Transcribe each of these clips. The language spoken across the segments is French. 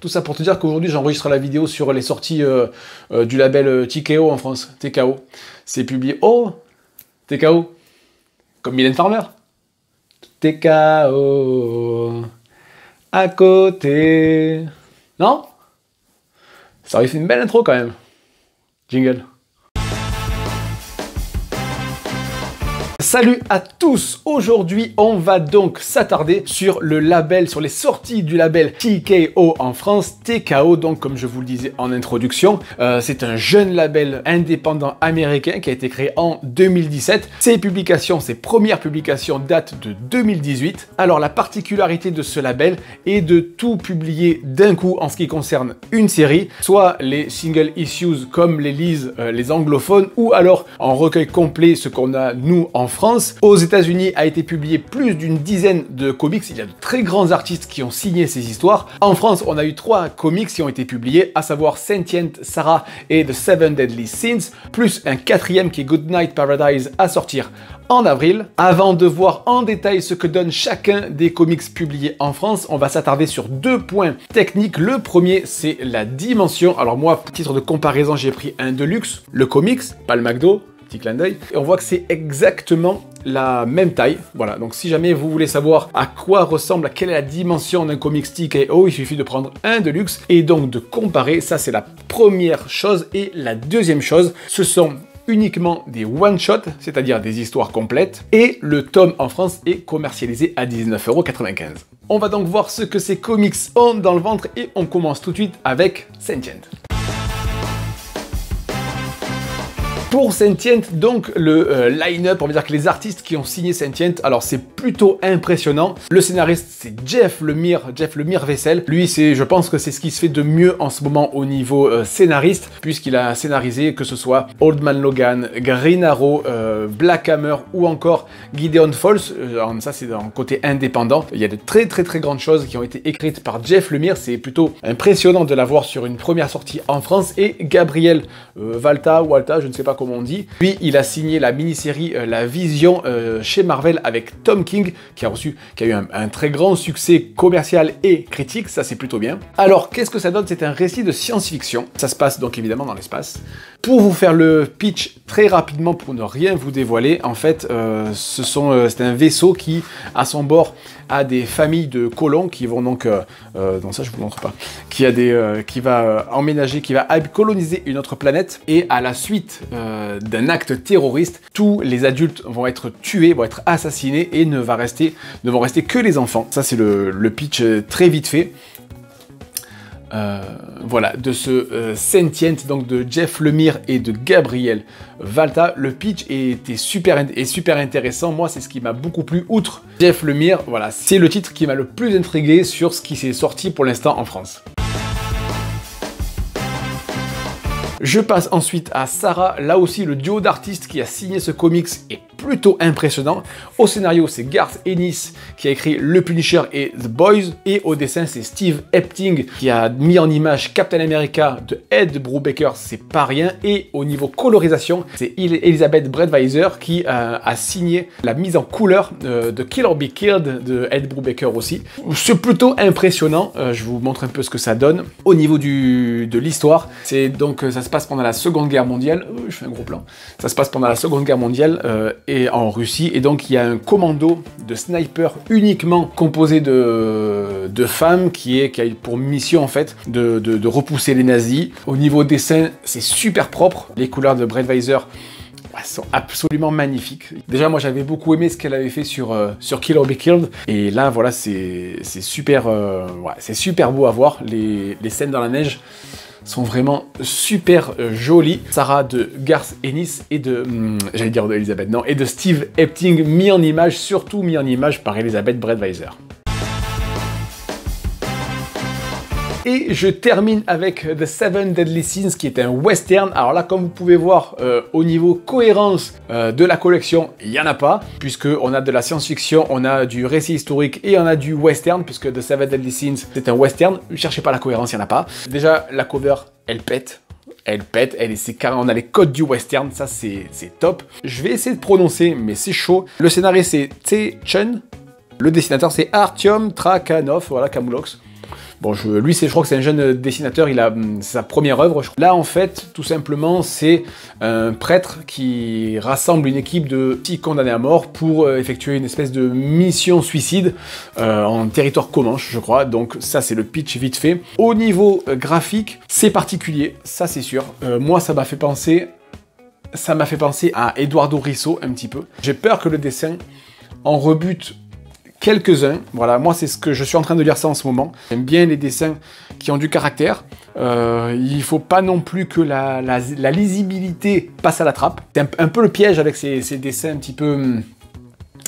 Tout ça pour te dire qu'aujourd'hui, j'enregistre la vidéo sur les sorties du label TKO en France. TKO. C'est publié... Oh TKO. Comme Mylène Farmer. TKO. À côté. Non? Ça aurait fait une belle intro quand même. Jingle. Salut à tous! Aujourd'hui, on va donc s'attarder sur le label, sur les sorties du label TKO en France, TKO, donc comme je vous le disais en introduction. C'est un jeune label indépendant américain qui a été créé en 2017. Ses premières publications datent de 2018. Alors la particularité de ce label est de tout publier d'un coup en ce qui concerne une série, soit les single issues comme les lisent les anglophones, ou alors en recueil complet, ce qu'on a nous en France. Aux États-Unis a été publié plus d'une dizaine de comics. Il y a de très grands artistes qui ont signé ces histoires. En France, on a eu 3 comics qui ont été publiés, à savoir Sentient, Sarah et The Seven Deadly Sins, plus un 4e qui est Goodnight Paradise à sortir en avril. Avant de voir en détail ce que donne chacun des comics publiés en France, on va s'attarder sur 2 points techniques. Le premier, c'est la dimension. Alors moi, pour titre de comparaison, j'ai pris un Deluxe, le comics, pas le McDo. Petit clin d'œil. Et on voit que c'est exactement la même taille. Voilà, donc si jamais vous voulez savoir à quoi ressemble, à quelle est la dimension d'un comics TKO, il suffit de prendre un Deluxe et donc de comparer. Ça, c'est la première chose. Et la deuxième chose, ce sont uniquement des one-shots, c'est-à-dire des histoires complètes, et le tome en France est commercialisé à 19,95 €. On va donc voir ce que ces comics ont dans le ventre et on commence tout de suite avec Sentient. Pour Sentient, donc le line-up, on va dire que les artistes qui ont signé Sentient, alors c'est plutôt impressionnant. Le scénariste, c'est Jeff Lemire Vessel. Lui, je pense que c'est ce qui se fait de mieux en ce moment au niveau scénariste, puisqu'il a scénarisé que ce soit Old Man Logan, Green Arrow, Black Hammer ou encore Gideon Falls. Ça, c'est dans le côté indépendant. Il y a de très grandes choses qui ont été écrites par Jeff Lemire. C'est plutôt impressionnant de l'avoir sur une première sortie en France. Et Gabriel Walta, je ne sais pas comment on dit. Lui, il a signé la mini-série La Vision chez Marvel avec Tom King, qui a eu un très grand succès commercial et critique. Ça, c'est plutôt bien. Alors, qu'est-ce que ça donne? C'est un récit de science-fiction. Ça se passe donc évidemment dans l'espace. Pour vous faire le pitch très rapidement, pour ne rien vous dévoiler, en fait, c'est un vaisseau qui, à son bord, a des familles de colons qui vont donc, non ça je vous montre pas, qui va emménager, qui va coloniser une autre planète, et à la suite d'un acte terroriste, tous les adultes vont être tués, vont être assassinés, et ne vont rester que les enfants. Ça c'est le pitch très vite fait. Voilà, de ce Sentient, donc de Jeff Lemire et de Gabriel Walta. Le pitch était super intéressant. Moi, c'est ce qui m'a beaucoup plu. Outre Jeff Lemire, voilà, c'est le titre qui m'a le plus intrigué sur ce qui s'est sorti pour l'instant en France. Je passe ensuite à Sarah. Là aussi, le duo d'artistes qui a signé ce comics est plutôt impressionnant. Au scénario, c'est Garth Ennis qui a écrit Le Punisher et The Boys. Et au dessin, c'est Steve Epting qui a mis en image Captain America de Ed Brubaker, c'est pas rien. Et au niveau colorisation, c'est Elizabeth Brettweiser qui a signé la mise en couleur de Kill or Be Killed de Ed Brubaker aussi. C'est plutôt impressionnant. Je vous montre un peu ce que ça donne. Au niveau de l'histoire, c'est donc ça se passe pendant la Seconde Guerre mondiale. Je fais un gros plan. Ça se passe pendant la Seconde Guerre mondiale et en Russie. Et donc, il y a un commando de snipers uniquement composé de femmes qui a pour mission, en fait, de repousser les nazis. Au niveau dessin, c'est super propre. Les couleurs de Brettweiser sont absolument magnifiques. Déjà, moi, j'avais beaucoup aimé ce qu'elle avait fait sur Kill or Be Killed. Et là, voilà, c'est super, c'est super beau à voir. Les scènes dans la neige sont vraiment super jolies. Sarah de Garth Ennis et de, j'allais dire de Elizabeth, non, et de Steve Epting mis en image, surtout mis en image par Elizabeth Brettweiser. Et je termine avec The Seven Deadly Sins, qui est un western. Alors là, comme vous pouvez voir, au niveau cohérence de la collection, il n'y en a pas, puisqu'on a de la science-fiction, on a du récit historique et on a du western, puisque The Seven Deadly Sins, c'est un western. Ne cherchez pas la cohérence, il n'y en a pas. Déjà, la cover, elle pète. C'est carré, on a les codes du western, ça c'est top. Je vais essayer de prononcer, mais c'est chaud. Le scénario, c'est Tse Chun. Le dessinateur, c'est Artyom Trakhanov, voilà, Camoulox. Bon, lui, je crois que c'est un jeune dessinateur, c'est sa première œuvre. Là, en fait, tout simplement, c'est un prêtre qui rassemble une équipe de petits condamnés à mort pour effectuer une espèce de mission suicide en territoire comanche, je crois. Donc ça, c'est le pitch vite fait. Au niveau graphique, c'est particulier, ça c'est sûr. Moi, ça m'a fait penser à Eduardo Risso un petit peu. J'ai peur que le dessin en rebute quelques-uns. Voilà, moi c'est ce que je suis en train de lire ça en ce moment. J'aime bien les dessins qui ont du caractère. Il faut pas non plus que la lisibilité passe à la trappe. C'est un peu le piège avec ces dessins un petit peu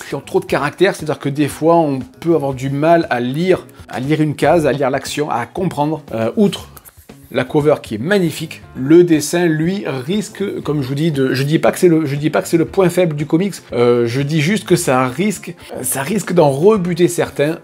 qui ont trop de caractère, c'est-à-dire que des fois on peut avoir du mal à lire une case, à lire l'action, à comprendre. Outre la cover qui est magnifique, le dessin, lui, risque, comme je vous dis, je dis pas que c'est le point faible du comics, je dis juste que ça risque d'en rebuter certains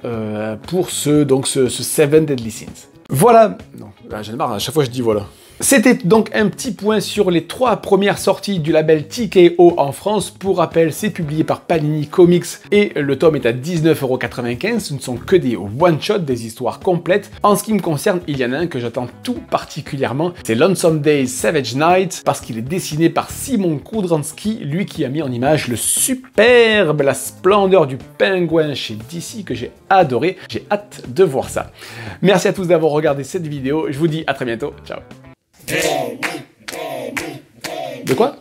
pour ce Seven Deadly Sins. Voilà, non, là j'en ai marre, à chaque fois je dis voilà. C'était donc un petit point sur les 3 premières sorties du label TKO en France. Pour rappel, c'est publié par Panini Comics et le tome est à 19,95 €. Ce ne sont que des one-shots, des histoires complètes. En ce qui me concerne, il y en a un que j'attends tout particulièrement. C'est Lonesome Days Savage Night parce qu'il est dessiné par Simon Kudranski, lui qui a mis en image le superbe, la splendeur du pingouin chez DC que j'ai adoré. J'ai hâte de voir ça. Merci à tous d'avoir regardé cette vidéo. Je vous dis à très bientôt. Ciao. De quoi?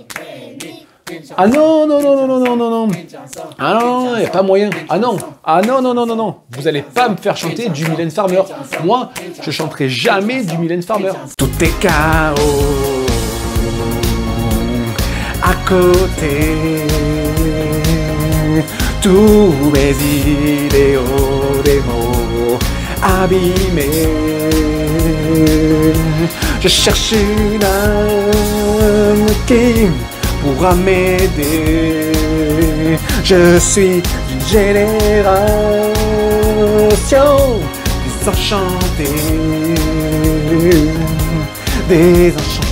Ah non, non, non, non, non, non, non, non. Ah non, il n'y a pas moyen. Ah non, ah non, non, non, non, non. Vous allez pas me faire chanter du Mylène Farmer. Moi, je chanterai jamais du Mylène Farmer. Tout est chaos à côté. Tous mes idéaux des mots abîmés. Je cherche une âme qui pourra m'aider. Je suis d'une génération désenchantée, désenchantée.